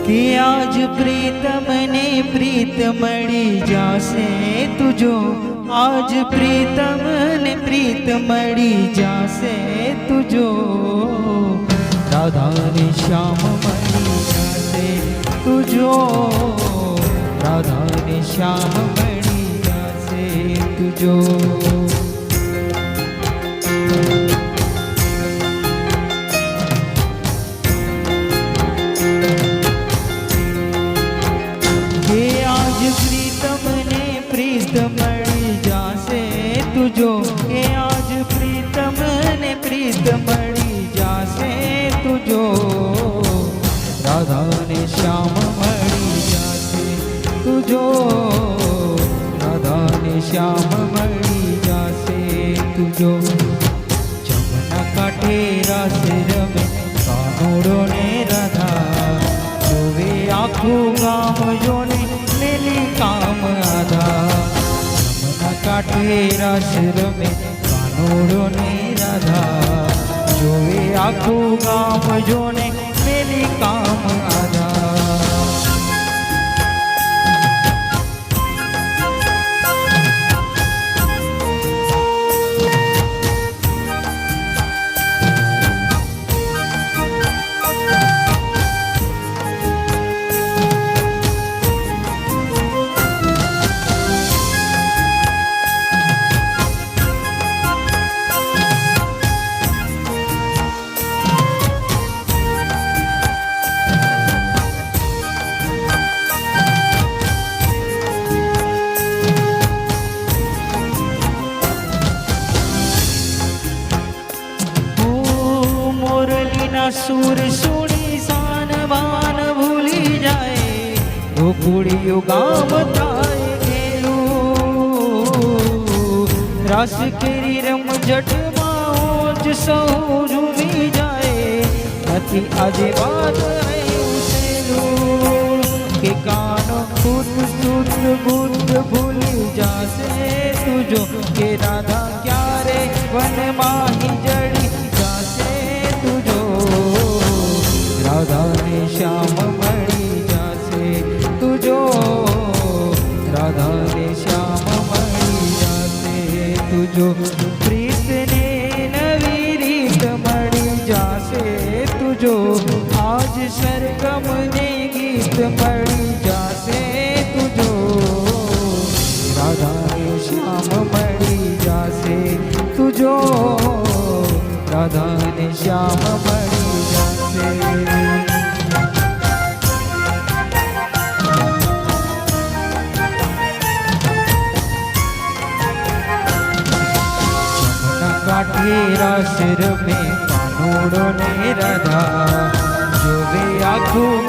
કે આજ પ્રીતમ ને પ્રીત મળી જાશે તુજો, આજ પ્રીતમ ને પ્રીત મળી જાશે તુજો, રાધા ને શ્યામ મળી જાશે તુજો, રાધા ને શ્યામ મળી જાશે તુજો। મળી જાશે તુજો, કે આજ પ્રીતમ ને પ્રીત મળી જાશે તુજો, રાધા ને શ્યામ મળી જાશે તુજો, રાધા ને શ્યામ મળી જાશે તુજો। જમના કાંઠે રાસ રમે કાનોડો ને રાધા, જોવે આખું ગામ જોને મેલી કામ આધા। કાંઠે રાસ રમે કાનોડો ને રાધા, જોવે આખું ગામ જોને મેલી કામ આધા। સુર સુણી સાન વાન ભૂલી જાય, ગોકુળિયું ગામ થાય ગેલું, રાસ કેરી રમઝટમાં જ સૌ ઝૂમી જાય, નથી આજે વાત ઉસેલું, કે કાનો ખુદ સુત બુદ્ધ ભૂલી જાશે તુજો, કે રાધા ક્યારે વનમાં જડી જાશે તુજો, રાધા ને શ્યામ મળી જાશે તુજો, રાધા ને શ્યામ મળી જાશે તુજો। પ્રીત ને નવી રીત મળી જાશે તુજો, આજ સરગમ ને ગીત મળી જાશે તુજો, રાધા ને શ્યામ મળી જાશે તુજો, રાધા ને શ્યામ મળી જાશે। કાંઠે રાસ રમે કાનોડો ને રાધા, જોવે આખું